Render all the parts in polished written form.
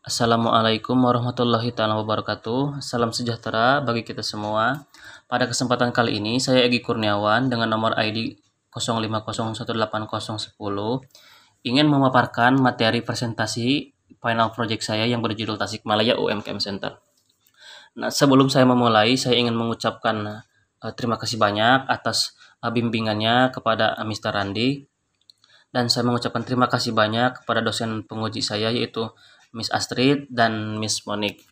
Assalamualaikum warahmatullahi taala wabarakatuh. Salam sejahtera bagi kita semua. Pada kesempatan kali ini saya Egi Kurniawan dengan nomor ID 05018010 ingin memaparkan materi presentasi final project saya yang berjudul Tasikmalaya UMKM Center. Nah, sebelum saya memulai, saya ingin mengucapkan terima kasih banyak atas bimbingannya kepada Mr. Randi, dan saya mengucapkan terima kasih banyak kepada dosen penguji saya yaitu Miss Astrid dan Miss Monique.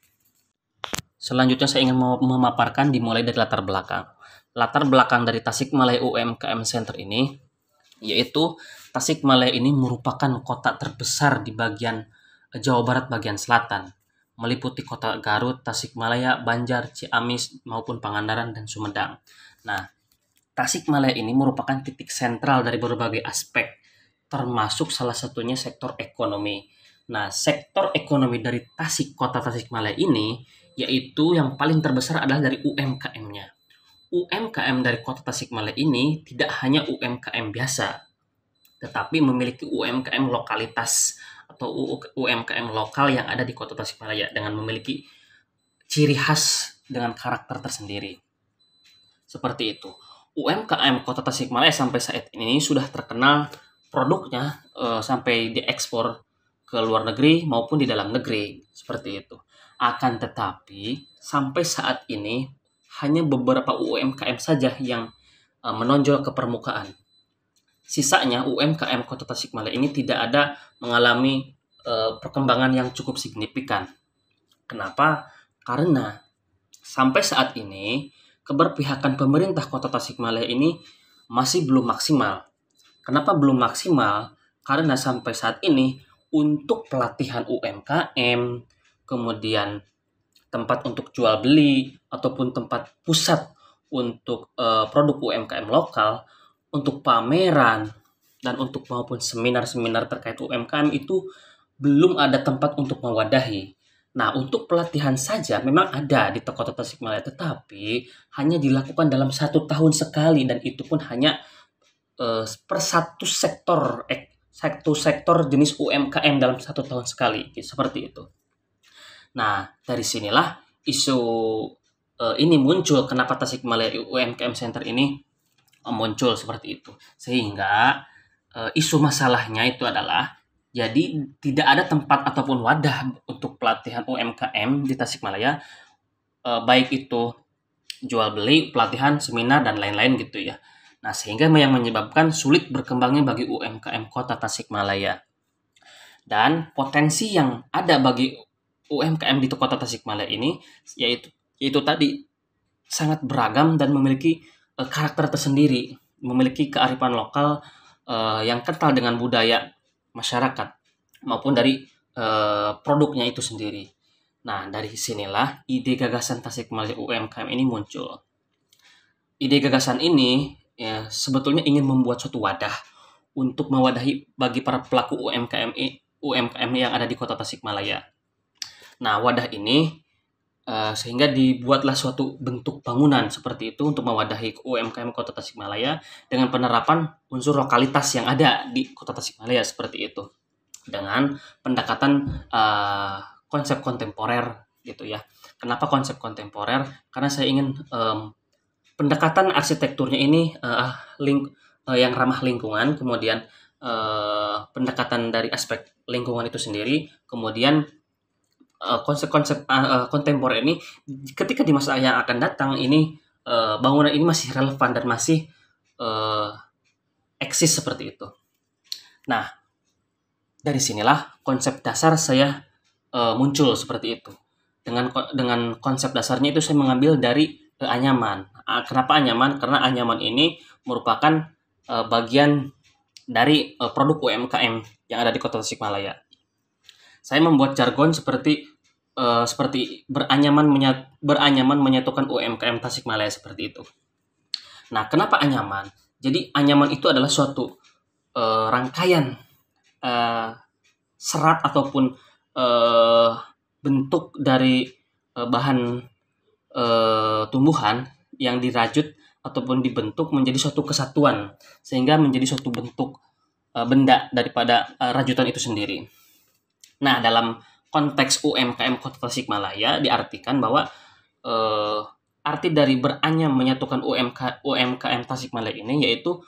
Selanjutnya saya ingin memaparkan dimulai dari latar belakang. Latar belakang dari Tasikmalaya UMKM Center ini yaitu Tasikmalaya ini merupakan kota terbesar di bagian Jawa Barat bagian selatan, meliputi kota Garut, Tasikmalaya, Banjar, Ciamis maupun Pangandaran dan Sumedang. Nah, Tasikmalaya ini merupakan titik sentral dari berbagai aspek, termasuk salah satunya sektor ekonomi. Nah, sektor ekonomi dari kota Tasikmalaya ini, yaitu yang paling terbesar adalah dari UMKM-nya. UMKM dari kota Tasikmalaya ini tidak hanya UMKM biasa, tetapi memiliki UMKM lokalitas atau UMKM lokal yang ada di kota Tasikmalaya dengan memiliki ciri khas dengan karakter tersendiri. Seperti itu. UMKM Kota Tasikmalaya sampai saat ini sudah terkenal produknya sampai diekspor ke luar negeri maupun di dalam negeri, seperti itu. Akan tetapi sampai saat ini hanya beberapa UMKM saja yang menonjol ke permukaan. Sisanya UMKM Kota Tasikmalaya ini tidak ada mengalami perkembangan yang cukup signifikan. Kenapa? Karena sampai saat ini keberpihakan pemerintah Kota Tasikmalaya ini masih belum maksimal. Kenapa belum maksimal? Karena sampai saat ini untuk pelatihan UMKM, kemudian tempat untuk jual beli ataupun tempat pusat untuk produk UMKM lokal, untuk pameran dan untuk maupun seminar-seminar terkait UMKM itu belum ada tempat untuk mewadahi. Nah, untuk pelatihan saja memang ada di Kota Tasikmalaya, tetapi hanya dilakukan dalam 1 tahun sekali dan itu pun hanya per satu sektor jenis UMKM dalam 1 tahun sekali, seperti itu. Nah, dari sinilah isu ini muncul, kenapa Tasikmalaya UMKM Center ini muncul seperti itu. Sehingga isu masalahnya itu adalah jadi tidak ada tempat ataupun wadah untuk pelatihan UMKM di Tasikmalaya, baik itu jual beli, pelatihan, seminar dan lain-lain gitu ya. Nah, sehingga yang menyebabkan sulit berkembangnya bagi UMKM Kota Tasikmalaya. Dan potensi yang ada bagi UMKM di Kota Tasikmalaya ini yaitu tadi sangat beragam dan memiliki karakter tersendiri, memiliki kearifan lokal yang kental dengan budaya masyarakat maupun dari produknya itu sendiri. Nah, dari sinilah ide gagasan Tasikmalaya UMKM ini muncul. Ide gagasan ini ya, sebetulnya ingin membuat suatu wadah untuk mewadahi bagi para pelaku UMKM yang ada di Kota Tasikmalaya. Nah, wadah ini sehingga dibuatlah suatu bentuk bangunan seperti itu untuk mewadahi UMKM Kota Tasikmalaya dengan penerapan unsur lokalitas yang ada di Kota Tasikmalaya seperti itu, dengan pendekatan konsep kontemporer gitu ya. Kenapa konsep kontemporer? Karena saya ingin pendekatan arsitekturnya ini yang ramah lingkungan, kemudian pendekatan dari aspek lingkungan itu sendiri, kemudian konsep-konsep kontemporer ini ketika di masa yang akan datang ini bangunan ini masih relevan dan masih eksis seperti itu. Nah, dari sinilah konsep dasar saya muncul seperti itu. Dengan konsep dasarnya itu saya mengambil dari anyaman. Kenapa anyaman? Karena anyaman ini merupakan bagian dari produk UMKM yang ada di Kota Tasikmalaya. Saya membuat jargon seperti beranyaman menyatukan UMKM Tasikmalaya seperti itu. Nah, kenapa anyaman? Jadi anyaman itu adalah suatu rangkaian serat ataupun bentuk dari bahan tumbuhan yang dirajut ataupun dibentuk menjadi suatu kesatuan sehingga menjadi suatu bentuk benda daripada rajutan itu sendiri. Nah, dalam konteks UMKM Kota Tasikmalaya diartikan bahwa arti dari beranyam menyatukan UMKM Tasikmalaya ini yaitu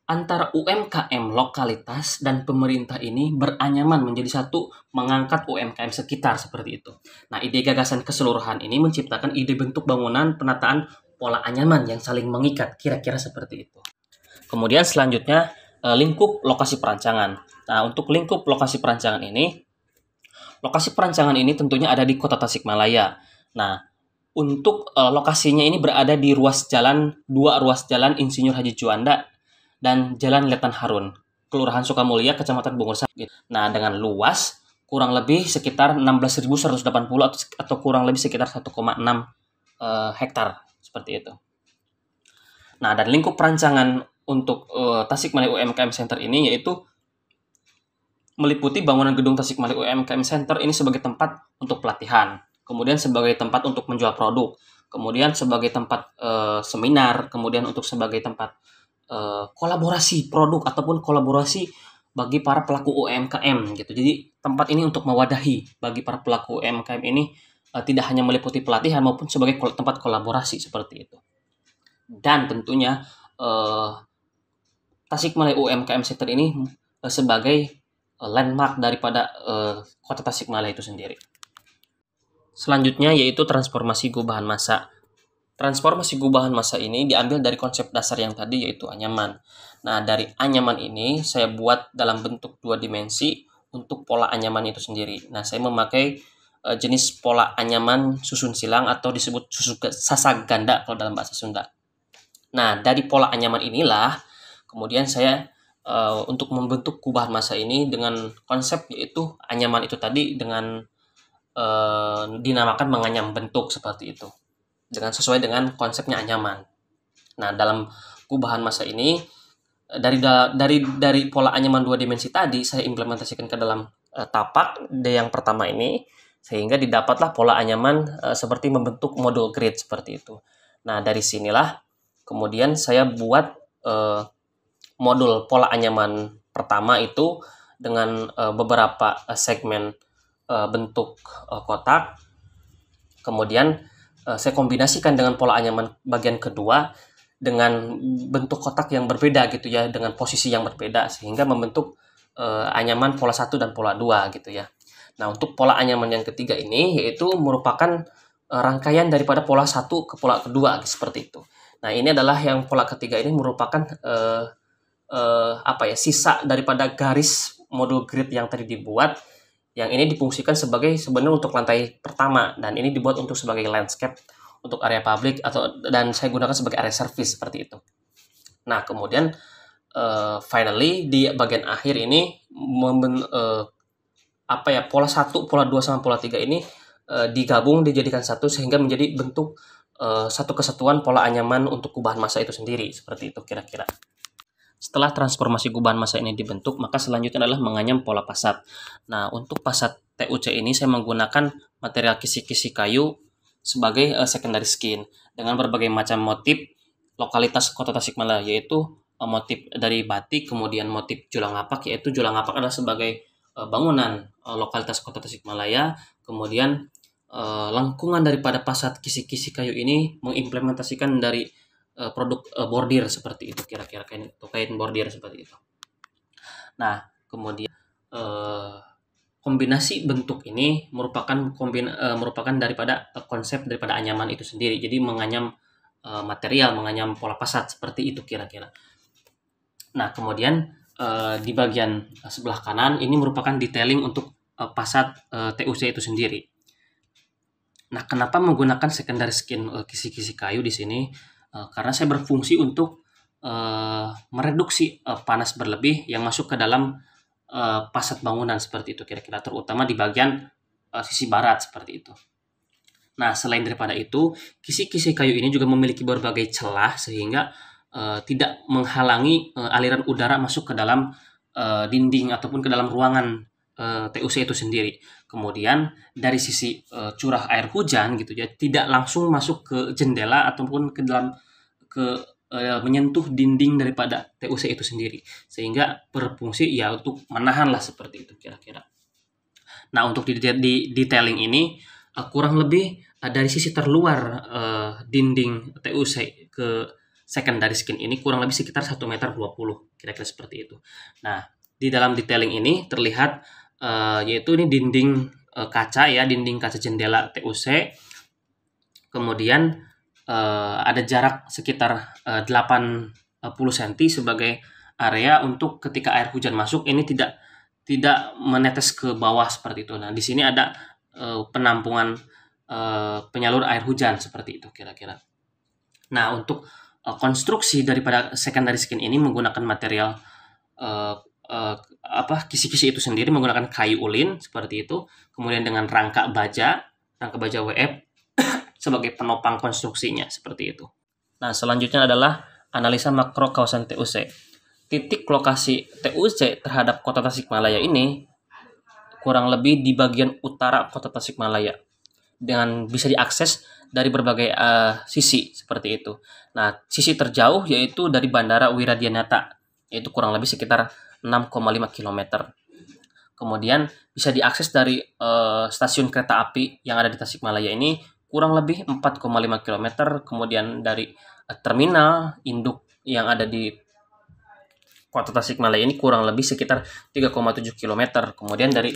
antara UMKM lokalitas dan pemerintah ini beranyaman menjadi satu mengangkat UMKM sekitar seperti itu. Nah, ide gagasan keseluruhan ini menciptakan ide bentuk bangunan penataan pola anyaman yang saling mengikat, kira-kira seperti itu. Kemudian selanjutnya lingkup lokasi perancangan. Nah, untuk lingkup lokasi perancangan ini, lokasi perancangan ini tentunya ada di Kota Tasikmalaya. Nah, untuk lokasinya ini berada di dua ruas jalan Insinyur Haji Juanda dan Jalan Letan Harun, Kelurahan Sukamulya, Kecamatan Bungursari. Nah, dengan luas kurang lebih sekitar 16.180 atau kurang lebih sekitar 1,6 hektar seperti itu. Nah, dan lingkup perancangan untuk Tasikmalaya UMKM Center ini yaitu meliputi bangunan gedung Tasikmalaya UMKM Center ini sebagai tempat untuk pelatihan, kemudian sebagai tempat untuk menjual produk, kemudian sebagai tempat seminar, kemudian untuk sebagai tempat kolaborasi produk ataupun kolaborasi bagi para pelaku UMKM gitu. Jadi tempat ini untuk mewadahi bagi para pelaku UMKM ini tidak hanya meliputi pelatihan maupun sebagai tempat kolaborasi seperti itu. Dan tentunya Tasikmalaya UMKM Center ini sebagai landmark daripada Kota Tasikmalaya itu sendiri. Selanjutnya yaitu transformasi gubahan massa. Transformasi gubahan massa ini diambil dari konsep dasar yang tadi yaitu anyaman. Nah, dari anyaman ini saya buat dalam bentuk 2 dimensi untuk pola anyaman itu sendiri. Nah, saya memakai jenis pola anyaman susun silang atau disebut sasak ganda kalau dalam bahasa Sunda. Nah, dari pola anyaman inilah kemudian saya untuk membentuk gubahan massa ini dengan konsep yaitu anyaman itu tadi dengan dinamakan menganyam bentuk seperti itu. Sesuai dengan konsepnya anyaman. Nah, dalam gubahan massa ini dari pola anyaman 2 dimensi tadi saya implementasikan ke dalam tapak yang pertama ini sehingga didapatlah pola anyaman seperti membentuk modul grid seperti itu. Nah, dari sinilah kemudian saya buat modul pola anyaman pertama itu dengan beberapa segmen bentuk kotak. Kemudian saya kombinasikan dengan pola anyaman bagian kedua dengan bentuk kotak yang berbeda gitu ya, dengan posisi yang berbeda sehingga membentuk anyaman pola 1 dan pola 2 gitu ya. Nah, untuk pola anyaman yang ketiga ini yaitu merupakan rangkaian daripada pola 1 ke pola kedua seperti itu. Nah, ini adalah yang pola ketiga ini merupakan sisa daripada garis modul grid yang tadi dibuat, yang ini difungsikan sebagai sebenarnya untuk lantai pertama dan ini dibuat untuk sebagai landscape untuk area publik dan saya gunakan sebagai area service seperti itu. Nah, kemudian finally di bagian akhir ini pola 1, pola 2 sama pola 3 ini digabung dijadikan satu sehingga menjadi bentuk satu kesatuan pola anyaman untuk gubahan massa itu sendiri seperti itu kira-kira. Setelah transformasi gubahan massa ini dibentuk, maka selanjutnya adalah menganyam pola pasat. Nah, untuk pasat TUC ini saya menggunakan material kisi-kisi kayu sebagai secondary skin dengan berbagai macam motif lokalitas Kota Tasikmalaya, yaitu motif dari batik, kemudian motif julang ngapak, yaitu julang ngapak adalah sebagai bangunan lokalitas Kota Tasikmalaya, kemudian lengkungan daripada pasat kisi-kisi kayu ini mengimplementasikan dari produk bordir seperti itu kira-kira kain bordir seperti itu. Nah, kemudian kombinasi bentuk ini merupakan daripada konsep daripada anyaman itu sendiri. Jadi menganyam material, menganyam pola pasat seperti itu kira-kira. Nah, kemudian di bagian sebelah kanan ini merupakan detailing untuk pasat TUC itu sendiri. Nah, kenapa menggunakan secondary skin kisi-kisi kayu di sini? Karena saya berfungsi untuk mereduksi panas berlebih yang masuk ke dalam pasat bangunan seperti itu kira-kira, terutama di bagian sisi barat seperti itu. Nah, selain daripada itu, kisi-kisi kayu ini juga memiliki berbagai celah sehingga tidak menghalangi aliran udara masuk ke dalam dinding ataupun ke dalam ruangan TUC itu sendiri. Kemudian dari sisi curah air hujan gitu ya, tidak langsung masuk ke jendela ataupun ke dalam menyentuh dinding daripada TUC itu sendiri, sehingga berfungsi ya untuk menahan lah seperti itu kira-kira. Nah, untuk di detailing ini kurang lebih dari sisi terluar dinding TUC ke secondary skin ini kurang lebih sekitar 1,20 meter, kira-kira seperti itu. Nah, di dalam detailing ini terlihat yaitu ini dinding kaca ya, dinding kaca jendela TUC. Kemudian ada jarak sekitar 80 cm sebagai area untuk ketika air hujan masuk ini tidak menetes ke bawah seperti itu. Nah, di sini ada penampungan penyalur air hujan seperti itu kira-kira. Nah, untuk konstruksi daripada secondary skin ini menggunakan material kisi-kisi itu sendiri menggunakan kayu ulin seperti itu, kemudian dengan rangka baja WF sebagai penopang konstruksinya seperti itu. Nah, selanjutnya adalah analisa makro kawasan TUC. Titik lokasi TUC terhadap kota Tasikmalaya ini kurang lebih di bagian utara kota Tasikmalaya dengan bisa diakses dari berbagai sisi seperti itu. Nah, sisi terjauh yaitu dari Bandara Wiradianata, yaitu kurang lebih sekitar 6,5 km. Kemudian bisa diakses dari stasiun kereta api yang ada di Tasikmalaya ini kurang lebih 4,5 km. Kemudian dari terminal induk yang ada di kota Tasikmalaya ini kurang lebih sekitar 3,7 km. Kemudian dari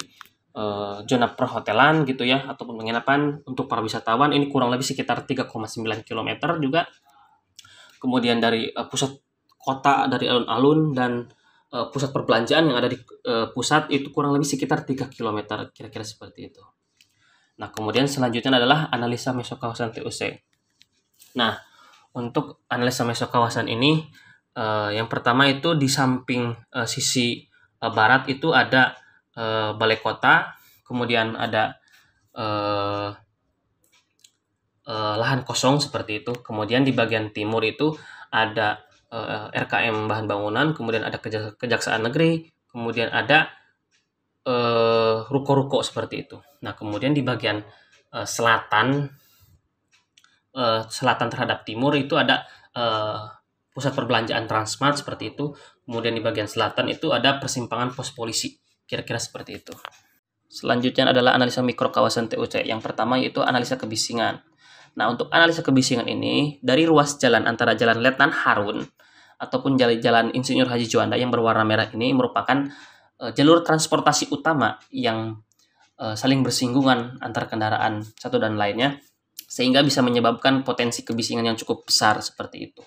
zona perhotelan gitu ya ataupun penginapan untuk para wisatawan ini kurang lebih sekitar 3,9 km juga. Kemudian dari pusat kota dari alun-alun dan pusat perbelanjaan yang ada di pusat itu kurang lebih sekitar 3 km kira-kira seperti itu. Nah, kemudian selanjutnya adalah analisa mesokawasan TUC. Nah, untuk analisa mesokawasan ini yang pertama itu di samping sisi barat itu ada balai kota, kemudian ada lahan kosong seperti itu. Kemudian di bagian timur itu ada RKM bahan bangunan, kemudian ada kejaksaan negeri, kemudian ada ruko-ruko seperti itu. Nah, kemudian di bagian selatan terhadap timur itu ada pusat perbelanjaan Transmart seperti itu. Kemudian di bagian selatan itu ada persimpangan pos polisi, kira-kira seperti itu. Selanjutnya adalah analisa mikro kawasan TUC. Yang pertama yaitu analisa kebisingan. Nah, untuk analisa kebisingan ini dari ruas jalan antara Jalan Letnan Harun ataupun Jalan Insinyur Haji Juanda yang berwarna merah ini merupakan jalur transportasi utama yang saling bersinggungan antar kendaraan satu dan lainnya, sehingga bisa menyebabkan potensi kebisingan yang cukup besar seperti itu.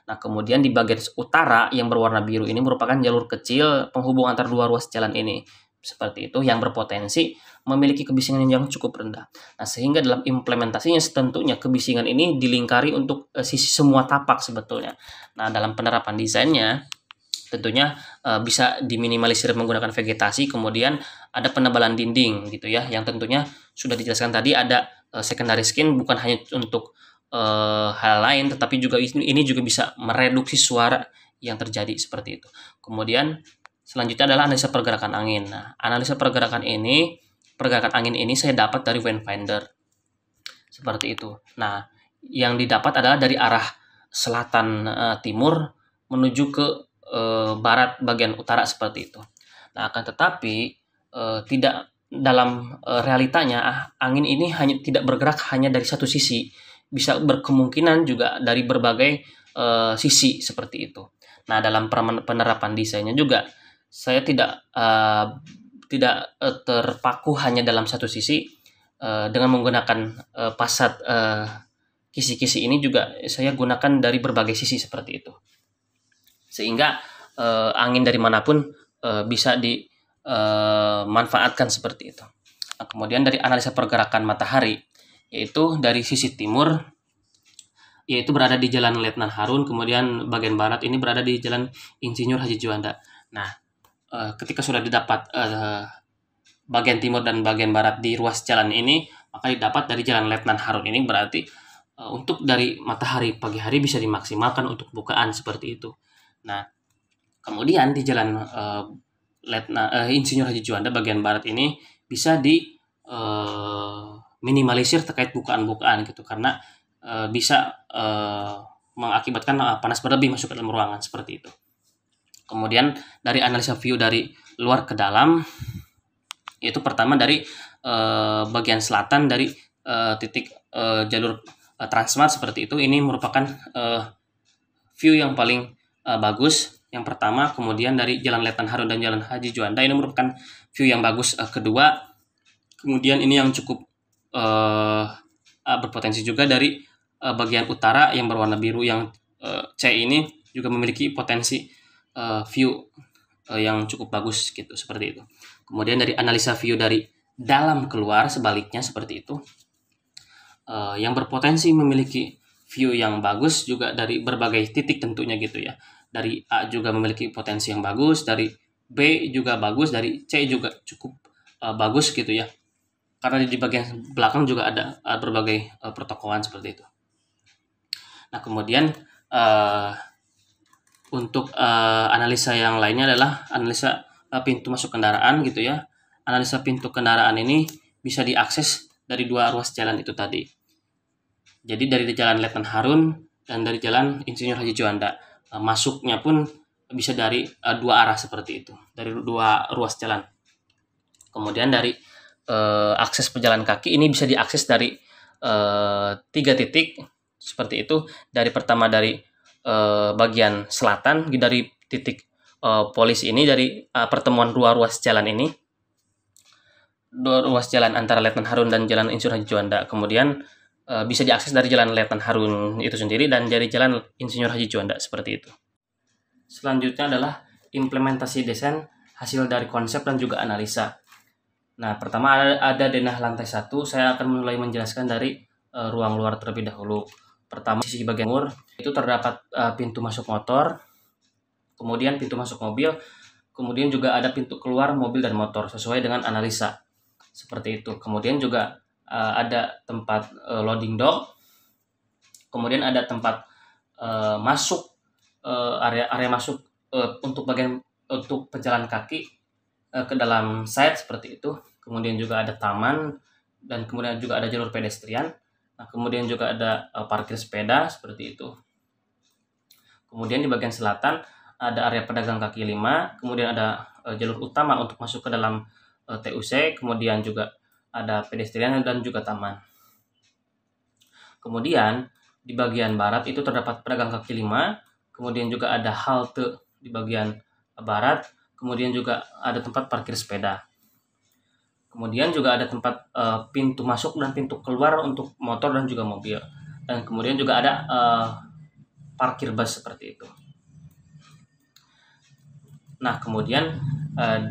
Nah, kemudian di bagian utara yang berwarna biru ini merupakan jalur kecil penghubung antar dua ruas jalan ini. Seperti itu yang berpotensi memiliki kebisingan yang cukup rendah. Nah, sehingga dalam implementasinya tentunya kebisingan ini dilingkari untuk sisi semua tapak sebetulnya. Nah, dalam penerapan desainnya tentunya bisa diminimalisir menggunakan vegetasi, kemudian ada penebalan dinding gitu ya, yang tentunya sudah dijelaskan tadi ada secondary skin bukan hanya untuk hal lain, tetapi juga ini juga bisa mereduksi suara yang terjadi seperti itu. Kemudian selanjutnya adalah analisa pergerakan angin. Nah, analisa pergerakan angin ini saya dapat dari Wayfinder seperti itu. Nah, yang didapat adalah dari arah selatan timur menuju ke barat bagian utara seperti itu. Nah, akan tetapi tidak dalam realitanya angin ini hanya tidak bergerak hanya dari satu sisi, bisa berkemungkinan juga dari berbagai sisi seperti itu. Nah, dalam penerapan desainnya juga saya tidak terpaku hanya dalam satu sisi. Dengan menggunakan pasat kisi-kisi ini juga saya gunakan dari berbagai sisi seperti itu, sehingga angin dari manapun bisa dimanfaatkan seperti itu. Nah, kemudian dari analisa pergerakan matahari, yaitu dari sisi timur, yaitu berada di Jalan Letnan Harun, kemudian bagian barat ini berada di Jalan Insinyur Haji Juanda. Nah, ketika sudah didapat bagian timur dan bagian barat di ruas jalan ini, maka didapat dari Jalan Letnan Harun ini berarti untuk dari matahari pagi hari bisa dimaksimalkan untuk bukaan seperti itu. Nah, kemudian di Jalan Insinyur Haji Juanda bagian barat ini bisa di minimalisir terkait bukaan-bukaan gitu, karena bisa mengakibatkan panas berlebih masuk ke dalam ruangan seperti itu. Kemudian dari analisa view dari luar ke dalam, Yaitu pertama dari bagian selatan dari titik jalur Transmart seperti itu. Ini merupakan view yang paling bagus yang pertama. Kemudian dari Jalan Letnan Harun dan Jalan Haji Juanda ini merupakan view yang bagus kedua. Kemudian ini yang cukup berpotensi juga dari bagian utara yang berwarna biru yang C ini juga memiliki potensi view yang cukup bagus gitu, seperti itu. Kemudian dari analisa view dari dalam keluar sebaliknya seperti itu, yang berpotensi memiliki view yang bagus juga dari berbagai titik tentunya gitu ya. Dari A juga memiliki potensi yang bagus, dari B juga bagus, dari C juga cukup bagus gitu ya. Karena di bagian belakang juga ada berbagai pertokoan seperti itu. Nah, kemudian untuk analisa yang lainnya adalah analisa pintu masuk kendaraan gitu ya. Analisa pintu kendaraan ini bisa diakses dari dua ruas jalan itu tadi. Jadi dari Jalan Letnan Harun dan dari Jalan Insinyur Haji Juanda. Masuknya pun bisa dari dua arah seperti itu, dari dua ruas jalan. Kemudian dari akses pejalan kaki ini bisa diakses dari 3 titik seperti itu. Dari pertama dari bagian selatan dari titik polisi ini, dari pertemuan dua ruas jalan ini, dua ruas jalan antara Letnan Harun dan Jalan Insinyur Haji Juanda. Kemudian bisa diakses dari Jalan Letnan Harun itu sendiri dan dari Jalan Insinyur Haji Juanda seperti itu. Selanjutnya adalah implementasi desain hasil dari konsep dan juga analisa. Nah, pertama ada denah lantai 1. Saya akan mulai menjelaskan dari ruang luar terlebih dahulu. Pertama, sisi bagian timur itu terdapat pintu masuk motor, kemudian pintu masuk mobil, kemudian juga ada pintu keluar mobil dan motor sesuai dengan analisa. Seperti itu. Kemudian juga ada tempat loading dock, kemudian ada tempat masuk area masuk untuk pejalan kaki ke dalam site seperti itu. Kemudian juga ada taman dan kemudian juga ada jalur pedestrian. Nah, kemudian juga ada parkir sepeda seperti itu. Kemudian di bagian selatan ada area pedagang kaki 5, kemudian ada jalur utama untuk masuk ke dalam TUC, kemudian juga ada pedestrian dan juga taman. Kemudian di bagian barat itu terdapat pedagang kaki 5, kemudian juga ada halte di bagian barat, kemudian juga ada tempat parkir sepeda. Kemudian juga ada tempat pintu masuk dan pintu keluar untuk motor dan juga mobil. Dan kemudian juga ada parkir bus seperti itu. Nah, kemudian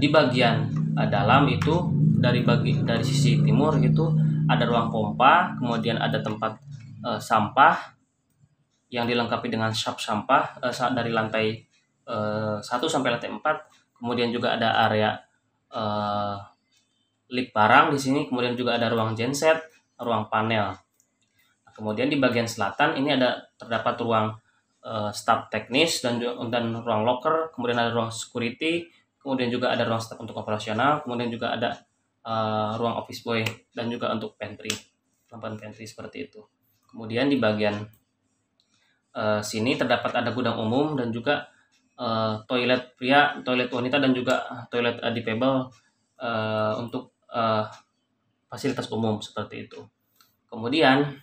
di bagian dalam itu dari sisi timur itu ada ruang pompa, kemudian ada tempat sampah yang dilengkapi dengan shop sampah dari lantai 1 sampai lantai 4. Kemudian juga ada area lift barang di sini, kemudian juga ada ruang genset, ruang panel. Nah, kemudian di bagian selatan ini terdapat ruang staf teknis dan ruang locker, kemudian ada ruang security, kemudian juga ada ruang staf untuk operasional, kemudian juga ada ruang office boy dan juga untuk pantry, lampan pantry seperti itu. Kemudian di bagian sini terdapat ada gudang umum dan juga toilet pria, toilet wanita dan juga toilet disabled untuk fasilitas umum seperti itu. Kemudian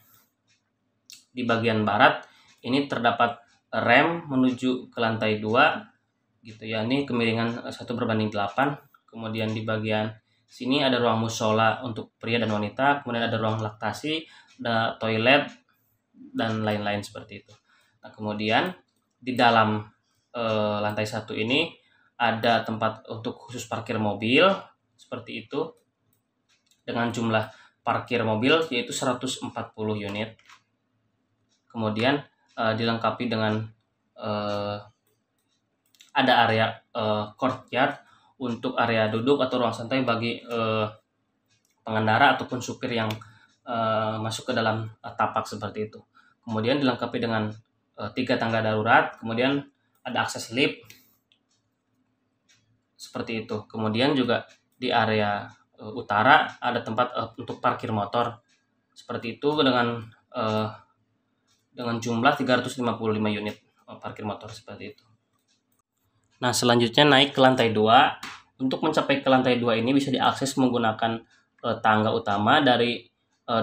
di bagian barat ini terdapat rem menuju ke lantai 2 gitu ya. Ini kemiringan 1:8. Kemudian di bagian sini ada ruang musola untuk pria dan wanita, kemudian ada ruang laktasi, ada toilet dan lain-lain seperti itu. Nah, kemudian di dalam lantai 1 ini ada tempat untuk khusus parkir mobil seperti itu dengan jumlah parkir mobil yaitu 140 unit. Kemudian dilengkapi dengan ada area courtyard untuk area duduk atau ruang santai bagi pengendara ataupun supir yang masuk ke dalam tapak seperti itu. Kemudian dilengkapi dengan 3 tangga darurat, kemudian ada akses lift seperti itu. Kemudian juga di area utara ada tempat untuk parkir motor seperti itu dengan jumlah 355 unit parkir motor seperti itu. Nah, selanjutnya naik ke lantai 2 Untuk mencapai ke lantai 2 ini bisa diakses menggunakan tangga utama dari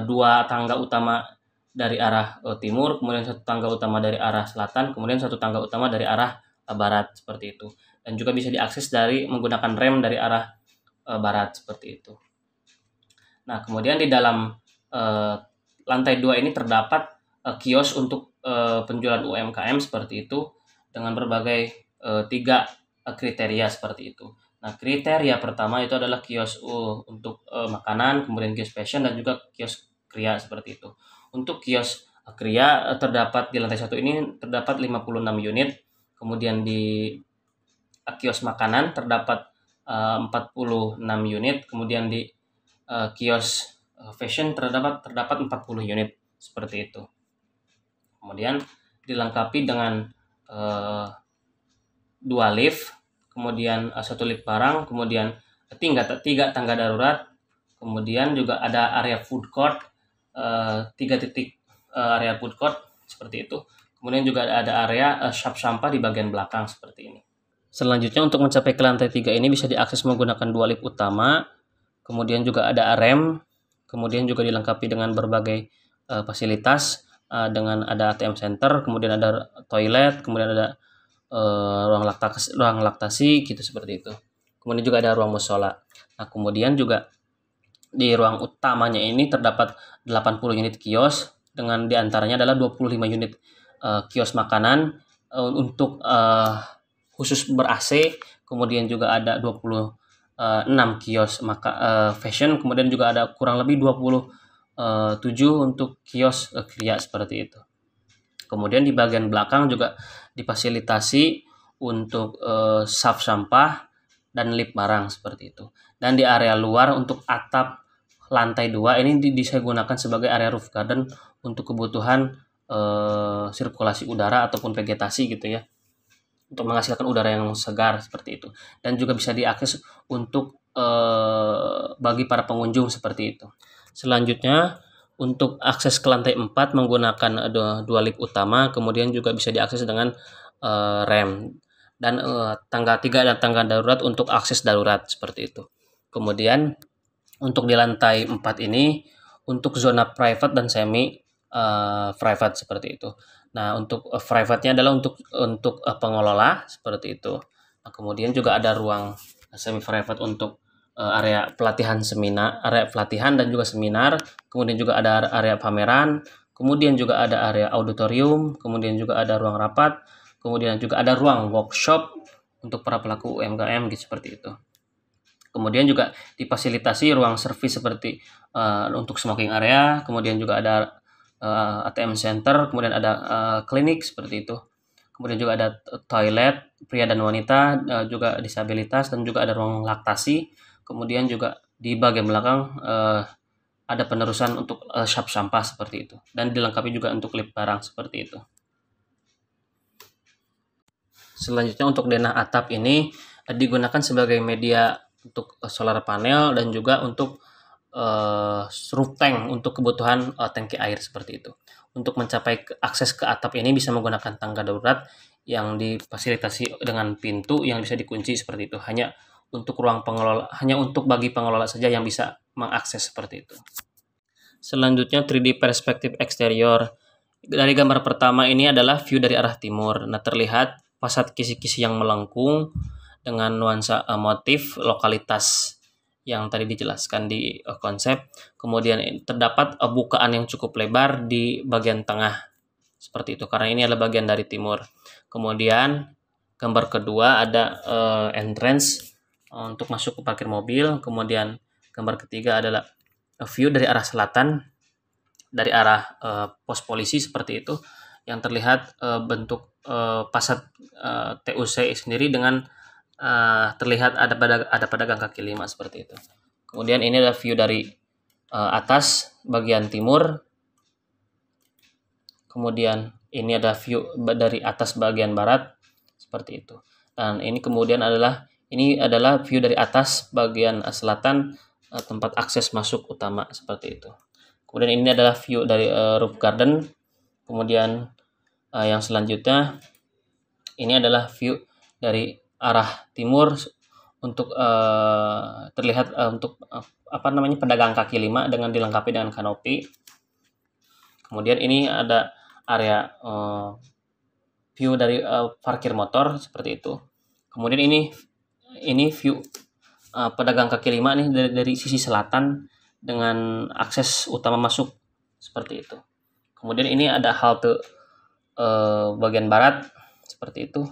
dua tangga utama dari arah timur, kemudian satu tangga utama dari arah selatan, kemudian satu tangga utama dari arah barat seperti itu. Dan juga bisa diakses dari menggunakan rem dari arah barat seperti itu. Nah, kemudian di dalam lantai 2 ini terdapat kios untuk penjualan UMKM seperti itu dengan berbagai 3 kriteria seperti itu. Nah, kriteria pertama itu adalah kios untuk makanan, kemudian kios fashion, dan juga kios kria seperti itu. Untuk kios kria terdapat di lantai 1 ini terdapat 56 unit, kemudian di kios makanan terdapat 46 unit, kemudian di kios fashion terdapat 40 unit seperti itu. Kemudian dilengkapi dengan 2 lift, kemudian 1 lift barang, kemudian 3 tangga darurat, kemudian juga ada area food court, 3 titik area food court seperti itu. Kemudian juga ada area shop sampah di bagian belakang seperti ini. Selanjutnya untuk mencapai ke lantai 3 ini bisa diakses menggunakan 2 lift utama, kemudian juga ada rem, kemudian juga dilengkapi dengan berbagai fasilitas, dengan ada ATM center, kemudian ada toilet, kemudian ada ruang laktasi gitu seperti itu. Kemudian juga ada ruang musola. Nah, kemudian juga di ruang utamanya ini terdapat 80 unit kios dengan diantaranya adalah 25 unit kios makanan untuk khusus ber-AC, kemudian juga ada 26 kios fashion, kemudian juga ada kurang lebih 27 untuk kios kria seperti itu. Kemudian di bagian belakang juga difasilitasi untuk saf sampah dan lift barang seperti itu. Dan di area luar untuk atap lantai 2 ini bisa digunakan sebagai area roof garden untuk kebutuhan sirkulasi udara ataupun vegetasi gitu ya, untuk menghasilkan udara yang segar seperti itu. Dan juga bisa diakses untuk bagi para pengunjung seperti itu. Selanjutnya untuk akses ke lantai 4 menggunakan 2 lift utama, kemudian juga bisa diakses dengan rem, dan tangga 3 dan tangga darurat untuk akses darurat seperti itu. Kemudian untuk di lantai 4 ini untuk zona private dan semi private seperti itu. Nah, untuk private-nya adalah untuk pengelola seperti itu. Nah, kemudian juga ada ruang semi private untuk area pelatihan dan juga seminar, kemudian juga ada area pameran, kemudian juga ada area auditorium, kemudian juga ada ruang rapat, kemudian juga ada ruang workshop untuk para pelaku UMKM gitu seperti itu. Kemudian juga difasilitasi ruang servis seperti untuk smoking area, kemudian juga ada ATM center, kemudian ada klinik seperti itu. Kemudian juga ada toilet pria dan wanita, juga disabilitas, dan juga ada ruang laktasi. Kemudian juga di bagian belakang ada penerusan untuk shop sampah seperti itu. Dan dilengkapi juga untuk lift barang seperti itu. Selanjutnya untuk denah atap ini digunakan sebagai media untuk solar panel dan juga untuk roof tank untuk kebutuhan tangki air seperti itu. Untuk mencapai akses ke atap ini bisa menggunakan tangga darurat yang difasilitasi dengan pintu yang bisa dikunci seperti itu. Hanya untuk bagi pengelola saja yang bisa mengakses seperti itu. Selanjutnya 3D perspektif eksterior. Dari gambar pertama ini adalah view dari arah timur. Nah, terlihat fasad kisi-kisi yang melengkung dengan nuansa motif lokalitas yang tadi dijelaskan di konsep. Kemudian terdapat bukaan yang cukup lebar di bagian tengah seperti itu, karena ini adalah bagian dari timur. Kemudian gambar kedua ada entrance untuk masuk ke parkir mobil. Kemudian gambar ketiga adalah view dari arah selatan, dari arah pos polisi seperti itu, yang terlihat bentuk fasad TUC sendiri dengan terlihat ada pedagang kaki lima seperti itu. Kemudian ini adalah view dari atas bagian timur. Kemudian ini ada view dari atas bagian barat seperti itu. Dan ini kemudian adalah view dari atas bagian selatan, tempat akses masuk utama seperti itu. Kemudian ini adalah view dari roof garden. Kemudian yang selanjutnya ini adalah view dari arah timur untuk terlihat untuk pedagang kaki 5 dengan dilengkapi dengan kanopi. Kemudian ini ada area view dari parkir motor seperti itu. Kemudian ini view pedagang kaki 5 nih dari sisi selatan dengan akses utama masuk seperti itu. Kemudian ini ada halte bagian barat seperti itu.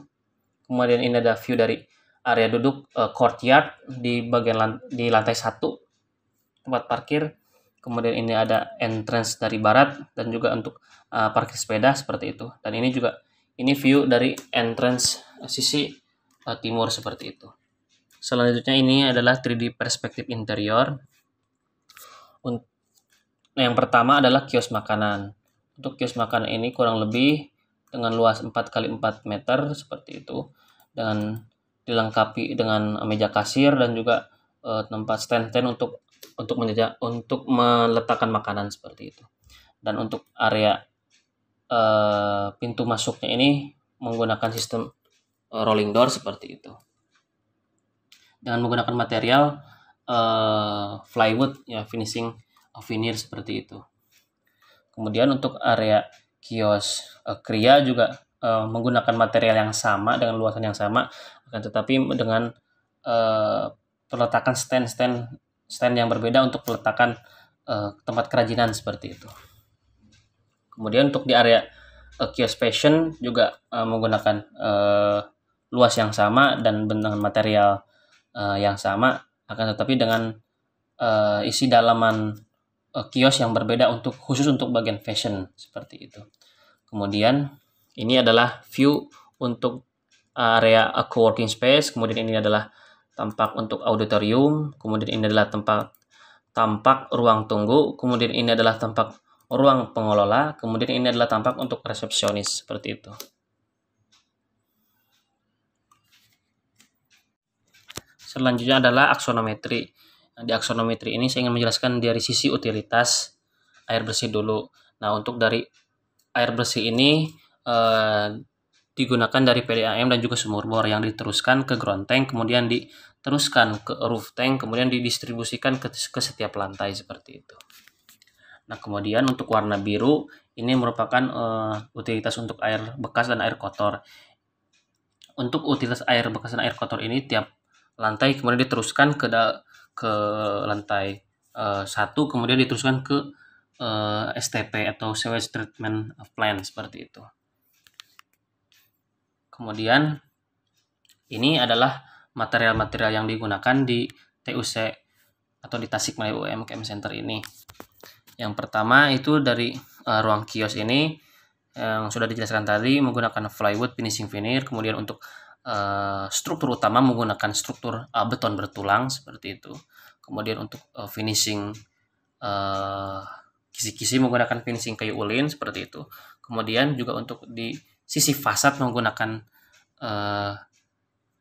Kemudian ini ada view dari area duduk courtyard di lantai 1 tempat parkir. Kemudian ini ada entrance dari barat dan juga untuk parkir sepeda seperti itu. Dan ini view dari entrance sisi timur seperti itu. Selanjutnya ini adalah 3D perspektif interior. Yang pertama adalah kios makanan. Untuk kios makanan ini kurang lebih dengan luas 4x4 meter seperti itu, dan dilengkapi dengan meja kasir dan juga tempat stand-stand untuk meletakkan makanan seperti itu. Dan untuk area pintu masuknya ini menggunakan sistem rolling door seperti itu, dengan menggunakan material plywood ya, finishing veneer seperti itu. Kemudian untuk area kios kria juga menggunakan material yang sama dengan luasan yang sama, akan tetapi dengan peletakan stand yang berbeda untuk peletakan tempat kerajinan seperti itu. Kemudian untuk di area kios fashion juga menggunakan luas yang sama dan dengan material yang sama, akan tetapi dengan isi dalaman kios yang berbeda khusus untuk bagian fashion seperti itu. Kemudian ini adalah view untuk area co-working space. Kemudian ini adalah tampak untuk auditorium. Kemudian ini adalah tampak ruang tunggu. Kemudian ini adalah tampak ruang pengelola. Kemudian ini adalah tampak untuk resepsionis seperti itu. Selanjutnya adalah aksonometri. Di aksonometri ini saya ingin menjelaskan dari sisi utilitas air bersih dulu. Nah, untuk dari air bersih ini digunakan dari PDAM dan juga sumur bor yang diteruskan ke ground tank, kemudian diteruskan ke roof tank, kemudian didistribusikan ke setiap lantai seperti itu. Nah, kemudian untuk warna biru ini merupakan utilitas untuk air bekas dan air kotor. Untuk utilitas air bekas dan air kotor ini tiap lantai kemudian diteruskan ke lantai 1, kemudian diteruskan ke STP atau sewage treatment plant seperti itu. Kemudian ini adalah material-material yang digunakan di TUC atau di Tasikmalaya UMKM Center ini. Yang pertama itu dari ruang kios ini yang sudah dijelaskan tadi menggunakan plywood finishing veneer. Kemudian untuk struktur utama menggunakan struktur beton bertulang seperti itu. Kemudian untuk finishing kisi-kisi menggunakan finishing kayu ulin seperti itu. Kemudian juga untuk di sisi fasad menggunakan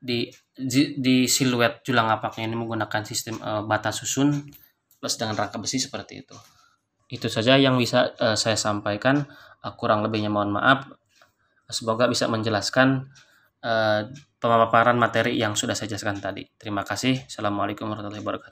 di siluet julang apaknya ini menggunakan sistem bata susun plus dengan rangka besi seperti itu. Itu saja yang bisa saya sampaikan. Kurang lebihnya mohon maaf. Semoga bisa menjelaskan pemaparan materi yang sudah saya jelaskan tadi. Terima kasih. Assalamualaikum warahmatullahi wabarakatuh.